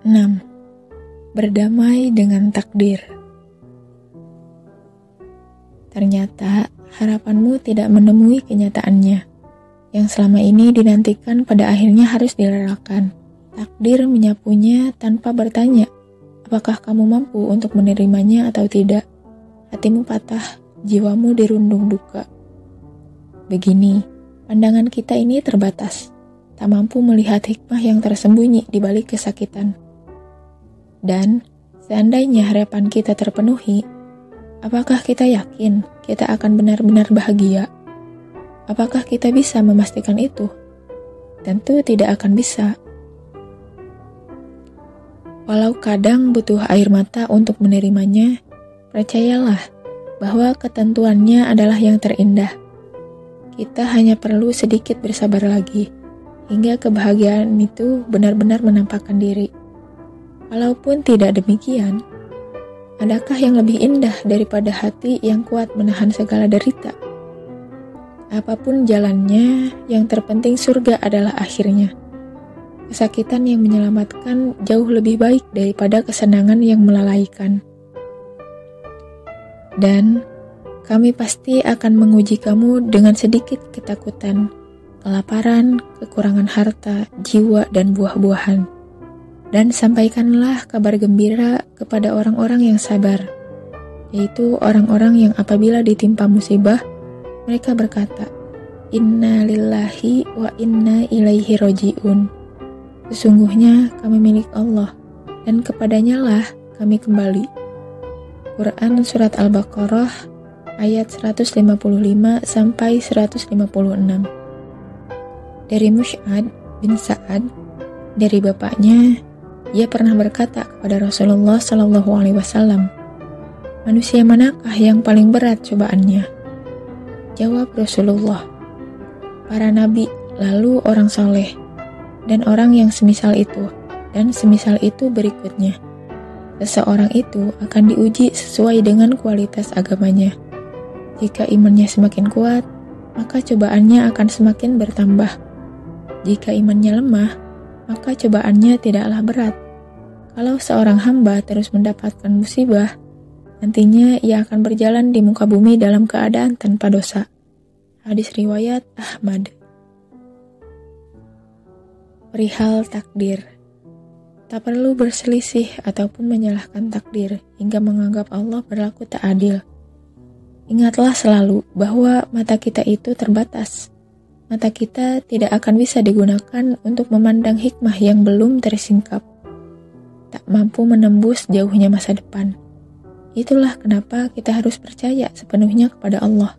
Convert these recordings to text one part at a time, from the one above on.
6. Berdamai dengan takdir. Ternyata harapanmu tidak menemui kenyataannya, yang selama ini dinantikan pada akhirnya harus direlakan. Takdir menyapunya tanpa bertanya, apakah kamu mampu untuk menerimanya atau tidak. Hatimu patah, jiwamu dirundung duka. Begini, pandangan kita ini terbatas, tak mampu melihat hikmah yang tersembunyi di balik kesakitan. Dan seandainya harapan kita terpenuhi, apakah kita yakin kita akan benar-benar bahagia? Apakah kita bisa memastikan itu? Tentu tidak akan bisa. Walau kadang butuh air mata untuk menerimanya, percayalah bahwa ketentuannya adalah yang terindah. Kita hanya perlu sedikit bersabar lagi, hingga kebahagiaan itu benar-benar menampakkan diri. Walaupun tidak demikian, adakah yang lebih indah daripada hati yang kuat menahan segala derita? Apapun jalannya, yang terpenting surga adalah akhirnya. Kesakitan yang menyelamatkan jauh lebih baik daripada kesenangan yang melalaikan. Dan kami pasti akan menguji kamu dengan sedikit ketakutan, kelaparan, kekurangan harta, jiwa, dan buah-buahan. Dan sampaikanlah kabar gembira kepada orang-orang yang sabar, yaitu orang-orang yang apabila ditimpa musibah, mereka berkata, Inna lillahi wa inna ilaihi roji'un. Sesungguhnya kami milik Allah, dan kepadanya lah kami kembali. Quran Surat Al-Baqarah ayat 155 sampai 156. Dari Mush'ad bin Sa'ad, dari bapaknya, ia pernah berkata kepada Rasulullah SAW, manusia manakah yang paling berat cobaannya? Jawab Rasulullah, para nabi, lalu orang soleh, dan orang yang semisal itu, dan semisal itu berikutnya. Seseorang itu akan diuji sesuai dengan kualitas agamanya. Jika imannya semakin kuat, maka cobaannya akan semakin bertambah. Jika imannya lemah, maka cobaannya tidaklah berat. Kalau seorang hamba terus mendapatkan musibah, nantinya ia akan berjalan di muka bumi dalam keadaan tanpa dosa. Hadis riwayat Ahmad. Perihal takdir. Tak perlu berselisih ataupun menyalahkan takdir hingga menganggap Allah berlaku tak adil. Ingatlah selalu bahwa mata kita itu terbatas. Mata kita tidak akan bisa digunakan untuk memandang hikmah yang belum tersingkap. Tak mampu menembus jauhnya masa depan. Itulah kenapa kita harus percaya sepenuhnya kepada Allah.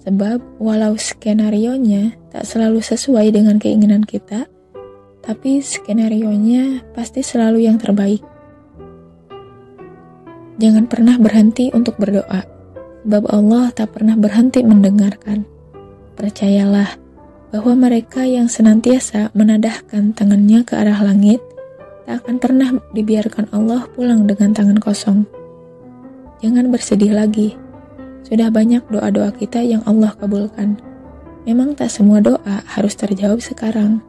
Sebab walau skenarionya tak selalu sesuai dengan keinginan kita, tapi skenarionya pasti selalu yang terbaik. Jangan pernah berhenti untuk berdoa, sebab Allah tak pernah berhenti mendengarkan. Percayalah bahwa mereka yang senantiasa menadahkan tangannya ke arah langit, tak akan pernah dibiarkan Allah pulang dengan tangan kosong. Jangan bersedih lagi. Sudah banyak doa-doa kita yang Allah kabulkan. Memang tak semua doa harus terjawab sekarang.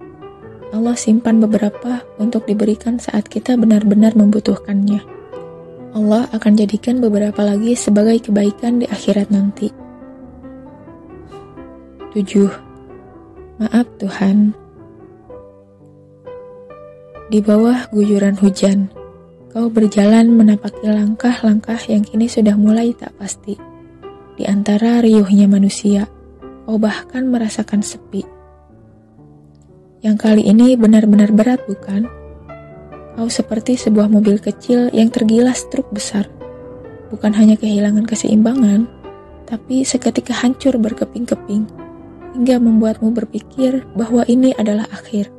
Allah simpan beberapa untuk diberikan saat kita benar-benar membutuhkannya. Allah akan jadikan beberapa lagi sebagai kebaikan di akhirat nanti. 7. Maaf Tuhan. Di bawah guyuran hujan, kau berjalan menapaki langkah-langkah yang kini sudah mulai tak pasti. Di antara riuhnya manusia, kau bahkan merasakan sepi. Yang kali ini benar-benar berat, bukan? Kau seperti sebuah mobil kecil yang tergilas truk besar. Bukan hanya kehilangan keseimbangan, tapi seketika hancur berkeping-keping, hingga membuatmu berpikir bahwa ini adalah akhir.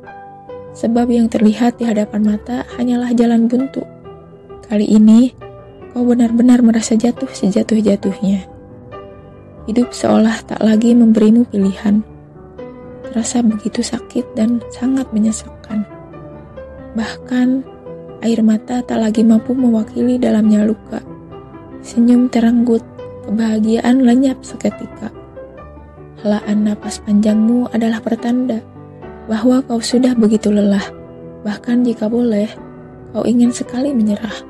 Sebab yang terlihat di hadapan mata hanyalah jalan buntu. Kali ini, kau benar-benar merasa jatuh sejatuh-jatuhnya. Hidup seolah tak lagi memberimu pilihan. Terasa begitu sakit dan sangat menyesakkan. Bahkan, air mata tak lagi mampu mewakili dalamnya luka. Senyum terenggut, kebahagiaan lenyap seketika. Helaan napas panjangmu adalah pertanda bahwa kau sudah begitu lelah. Bahkan jika boleh, kau ingin sekali menyerah,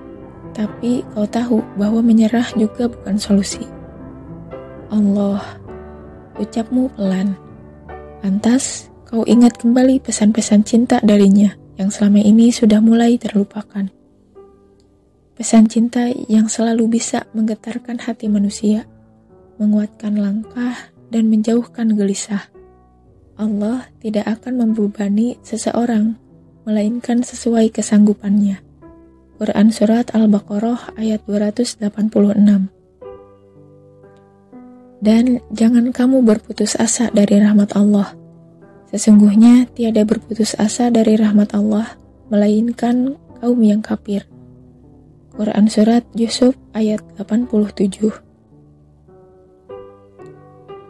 tapi kau tahu bahwa menyerah juga bukan solusi. Allah, ucapmu pelan. Lantas, kau ingat kembali pesan-pesan cinta darinya yang selama ini sudah mulai terlupakan. Pesan cinta yang selalu bisa menggetarkan hati manusia, menguatkan langkah, dan menjauhkan gelisah. Allah tidak akan membebani seseorang, melainkan sesuai kesanggupannya. Quran Surat Al-Baqarah ayat 286. Dan jangan kamu berputus asa dari rahmat Allah. Sesungguhnya tiada berputus asa dari rahmat Allah, melainkan kaum yang kafir. Quran Surat Yusuf ayat 87.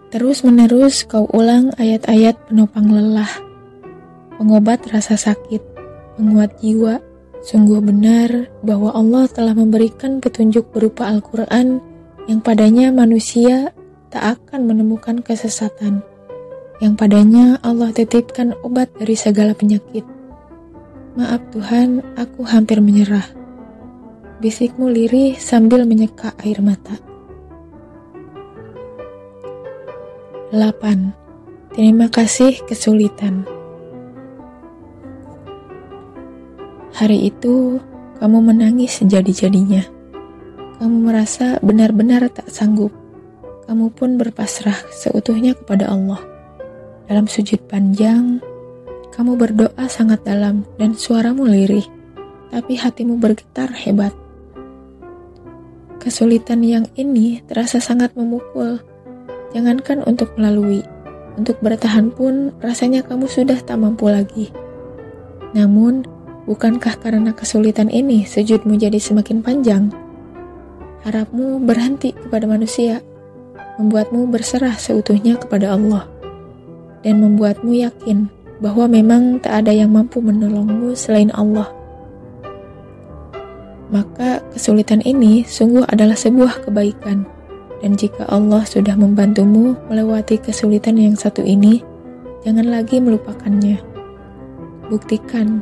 Terus-menerus kau ulang ayat-ayat penopang lelah, pengobat rasa sakit, penguat jiwa. Sungguh benar bahwa Allah telah memberikan petunjuk berupa Al-Quran yang padanya manusia tak akan menemukan kesesatan, yang padanya Allah titipkan obat dari segala penyakit. Maaf Tuhan, aku hampir menyerah. Bisikmu lirih sambil menyeka air mata. 8. Terima kasih kesulitan. Hari itu, kamu menangis sejadi-jadinya. Kamu merasa benar-benar tak sanggup. Kamu pun berpasrah seutuhnya kepada Allah. Dalam sujud panjang, kamu berdoa sangat dalam dan suaramu lirih, tapi hatimu bergetar hebat. Kesulitan yang ini terasa sangat memukul. Jangankan untuk melalui, untuk bertahan pun rasanya kamu sudah tak mampu lagi. Namun, bukankah karena kesulitan ini sujudmu jadi semakin panjang? Harapmu berhenti kepada manusia, membuatmu berserah seutuhnya kepada Allah, dan membuatmu yakin bahwa memang tak ada yang mampu menolongmu selain Allah. Maka kesulitan ini sungguh adalah sebuah kebaikan. Dan jika Allah sudah membantumu melewati kesulitan yang satu ini, jangan lagi melupakannya. Buktikan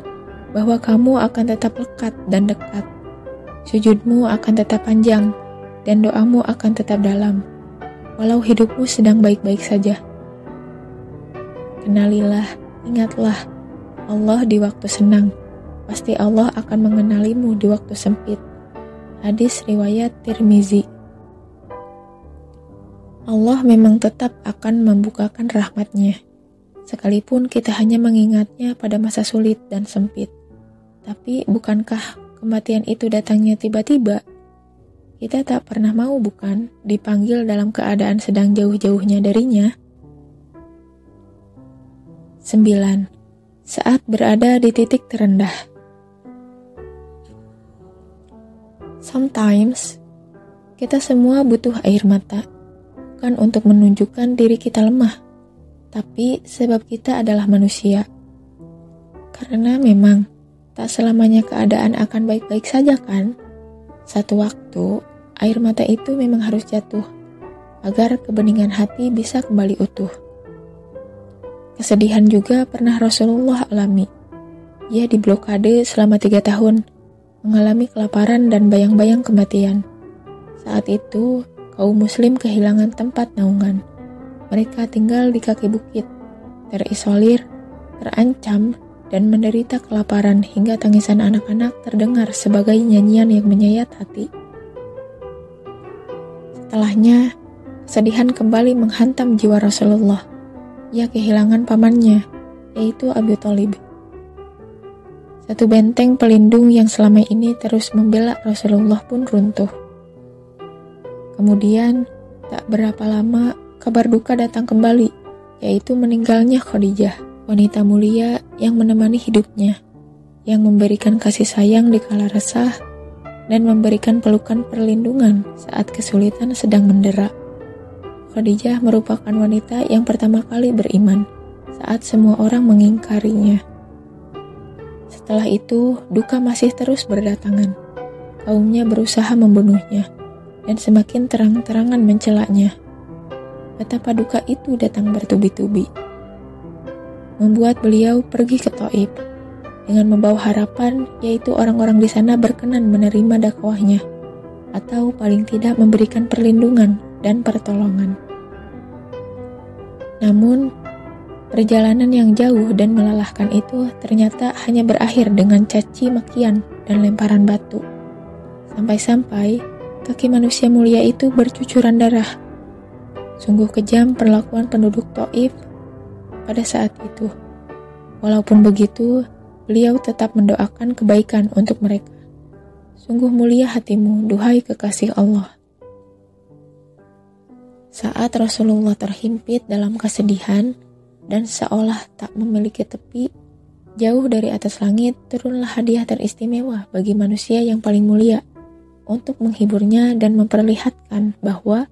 bahwa kamu akan tetap lekat dan dekat. Sujudmu akan tetap panjang, dan doamu akan tetap dalam, walau hidupmu sedang baik-baik saja. Kenalilah, ingatlah, Allah di waktu senang, pasti Allah akan mengenalimu di waktu sempit. Hadis riwayat Tirmizi. Allah memang tetap akan membukakan rahmat-Nya, sekalipun kita hanya mengingatnya pada masa sulit dan sempit. Tapi bukankah kematian itu datangnya tiba-tiba? Kita tak pernah mau bukan dipanggil dalam keadaan sedang jauh-jauhnya darinya? 9. Saat berada di titik terendah. Sometimes, kita semua butuh air mata. Bukan untuk menunjukkan diri kita lemah, tapi sebab kita adalah manusia. Karena memang tak selamanya keadaan akan baik-baik saja kan? Satu waktu, air mata itu memang harus jatuh, agar kebeningan hati bisa kembali utuh. Kesedihan juga pernah Rasulullah alami. Ia diblokade selama 3 tahun, mengalami kelaparan dan bayang-bayang kematian. Saat itu, kaum muslim kehilangan tempat naungan. Mereka tinggal di kaki bukit, terisolir, terancam, dan menderita kelaparan hingga tangisan anak-anak terdengar sebagai nyanyian yang menyayat hati. Setelahnya, kesedihan kembali menghantam jiwa Rasulullah. Ia kehilangan pamannya, yaitu Abu Thalib. Satu benteng pelindung yang selama ini terus membela Rasulullah pun runtuh. Kemudian, tak berapa lama, kabar duka datang kembali, yaitu meninggalnya Khadijah, wanita mulia yang menemani hidupnya, yang memberikan kasih sayang di kala resah, dan memberikan pelukan perlindungan saat kesulitan sedang mendera. Khadijah merupakan wanita yang pertama kali beriman, saat semua orang mengingkarinya. Setelah itu, duka masih terus berdatangan. Kaumnya berusaha membunuhnya, dan semakin terang-terangan mencelaknya. Betapa duka itu datang bertubi-tubi, membuat beliau pergi ke Thaif. dengan membawa harapan, yaitu orang-orang di sana berkenan menerima dakwahnya, atau paling tidak memberikan perlindungan dan pertolongan. Namun, perjalanan yang jauh dan melelahkan itu ternyata hanya berakhir dengan caci makian dan lemparan batu. Sampai-sampai kaki manusia mulia itu bercucuran darah. Sungguh kejam perlakuan penduduk Taif pada saat itu. Walaupun begitu, beliau tetap mendoakan kebaikan untuk mereka. Sungguh mulia hatimu, duhai kekasih Allah. Saat Rasulullah terhimpit dalam kesedihan dan seolah tak memiliki tepi, jauh dari atas langit turunlah hadiah teristimewa bagi manusia yang paling mulia untuk menghiburnya dan memperlihatkan bahwa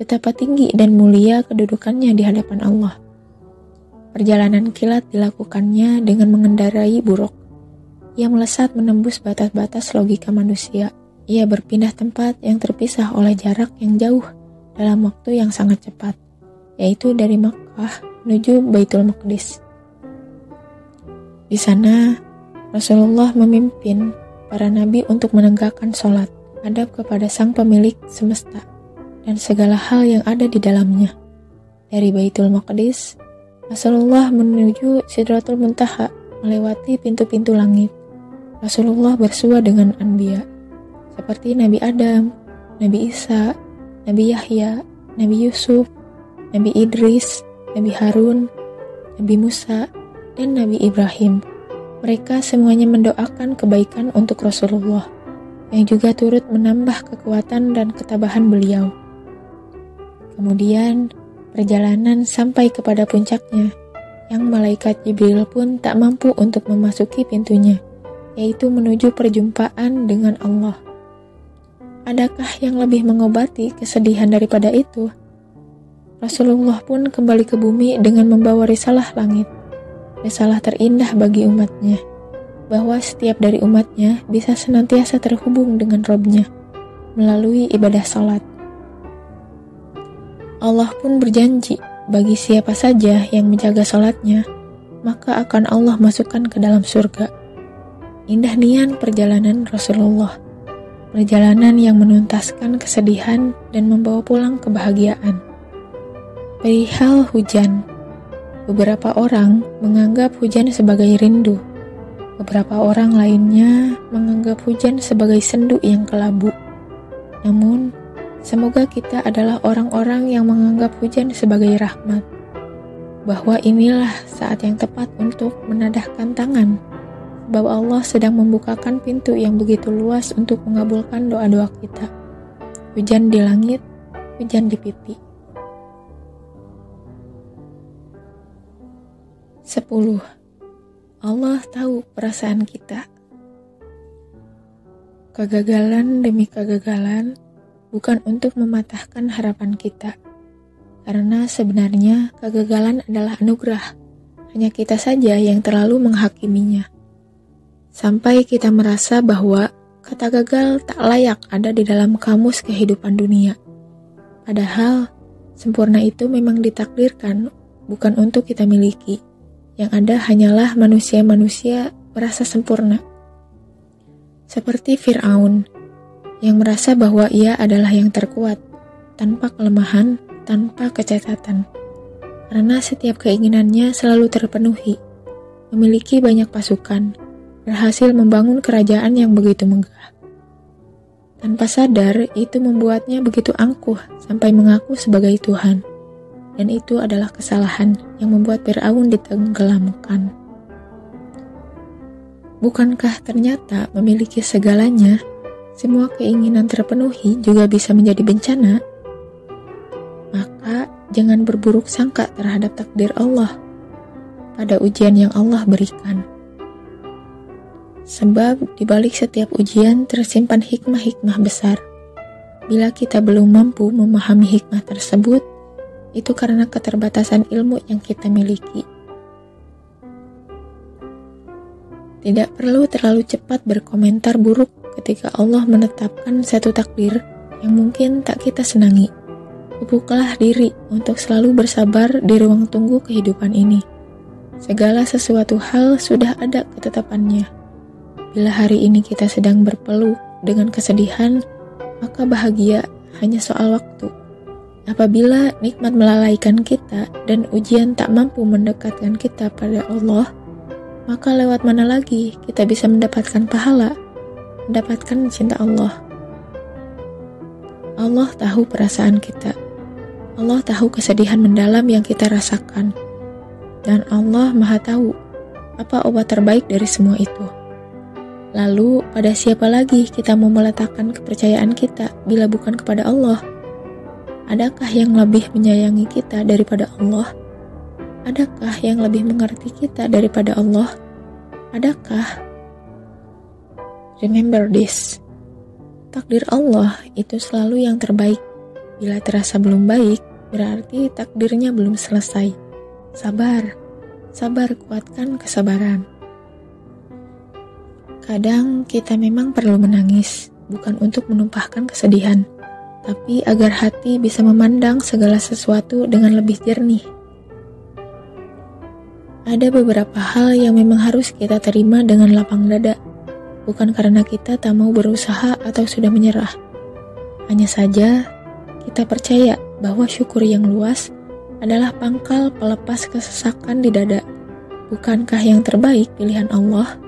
betapa tinggi dan mulia kedudukannya di hadapan Allah. Perjalanan kilat dilakukannya dengan mengendarai buruk. Ia melesat menembus batas-batas logika manusia. Ia berpindah tempat yang terpisah oleh jarak yang jauh dalam waktu yang sangat cepat, yaitu dari Makkah menuju Baitul Maqdis. Di sana, Rasulullah memimpin para nabi untuk menegakkan sholat, adab kepada sang pemilik semesta, dan segala hal yang ada di dalamnya. Dari Baitul Maqdis, Rasulullah menuju Sidratul Muntaha, melewati pintu-pintu langit. Rasulullah bersua dengan anbiya, seperti Nabi Adam, Nabi Isa, Nabi Yahya, Nabi Yusuf, Nabi Idris, Nabi Harun, Nabi Musa, dan Nabi Ibrahim. Mereka semuanya mendoakan kebaikan untuk Rasulullah, yang juga turut menambah kekuatan dan ketabahan beliau. Kemudian, perjalanan sampai kepada puncaknya, yang malaikat Jibril pun tak mampu untuk memasuki pintunya, yaitu menuju perjumpaan dengan Allah. Adakah yang lebih mengobati kesedihan daripada itu? Rasulullah pun kembali ke bumi dengan membawa risalah langit, risalah terindah bagi umatnya, bahwa setiap dari umatnya bisa senantiasa terhubung dengan Rabb-nya melalui ibadah salat. Allah pun berjanji bagi siapa saja yang menjaga salatnya, maka akan Allah masukkan ke dalam surga. Indah nian perjalanan Rasulullah, perjalanan yang menuntaskan kesedihan dan membawa pulang kebahagiaan. Perihal hujan, beberapa orang menganggap hujan sebagai rindu. Beberapa orang lainnya menganggap hujan sebagai sendu yang kelabu. Namun, semoga kita adalah orang-orang yang menganggap hujan sebagai rahmat, bahwa inilah saat yang tepat untuk menadahkan tangan, sebab Allah sedang membukakan pintu yang begitu luas untuk mengabulkan doa-doa kita. Hujan di langit, hujan di pipi. 10. Allah tahu perasaan kita. Kegagalan demi kegagalan bukan untuk mematahkan harapan kita, karena sebenarnya kegagalan adalah anugerah. Hanya kita saja yang terlalu menghakiminya, sampai kita merasa bahwa kata gagal tak layak ada di dalam kamus kehidupan dunia. Padahal sempurna itu memang ditakdirkan bukan untuk kita miliki. Yang ada hanyalah manusia-manusia merasa sempurna. Seperti Fir'aun, yang merasa bahwa ia adalah yang terkuat, tanpa kelemahan, tanpa kecacatan. Karena setiap keinginannya selalu terpenuhi, memiliki banyak pasukan, berhasil membangun kerajaan yang begitu megah. Tanpa sadar, itu membuatnya begitu angkuh sampai mengaku sebagai Tuhan. Dan itu adalah kesalahan yang membuat Fir'aun ditenggelamkan. Bukankah ternyata memiliki segalanya, semua keinginan terpenuhi juga bisa menjadi bencana? Maka jangan berburuk sangka terhadap takdir Allah pada ujian yang Allah berikan. Sebab di balik setiap ujian tersimpan hikmah-hikmah besar. Bila kita belum mampu memahami hikmah tersebut, itu karena keterbatasan ilmu yang kita miliki. Tidak perlu terlalu cepat berkomentar buruk ketika Allah menetapkan satu takdir yang mungkin tak kita senangi. Pupuklah diri untuk selalu bersabar di ruang tunggu kehidupan ini. Segala sesuatu hal sudah ada ketetapannya. Bila hari ini kita sedang berpeluh dengan kesedihan, maka bahagia hanya soal waktu. Apabila nikmat melalaikan kita dan ujian tak mampu mendekatkan kita pada Allah, maka lewat mana lagi kita bisa mendapatkan pahala, mendapatkan cinta Allah. Allah tahu perasaan kita. Allah tahu kesedihan mendalam yang kita rasakan. Dan Allah Maha tahu apa obat terbaik dari semua itu. Lalu, pada siapa lagi kita mau meletakkan kepercayaan kita bila bukan kepada Allah? Adakah yang lebih menyayangi kita daripada Allah? Adakah yang lebih mengerti kita daripada Allah? Adakah? Remember this. Takdir Allah itu selalu yang terbaik. Bila terasa belum baik, berarti takdirnya belum selesai. Sabar, sabar, kuatkan kesabaran. Kadang kita memang perlu menangis, bukan untuk menumpahkan kesedihan, tapi agar hati bisa memandang segala sesuatu dengan lebih jernih. Ada beberapa hal yang memang harus kita terima dengan lapang dada, bukan karena kita tak mau berusaha atau sudah menyerah. Hanya saja, kita percaya bahwa syukur yang luas adalah pangkal pelepas kesesakan di dada. Bukankah yang terbaik pilihan Allah?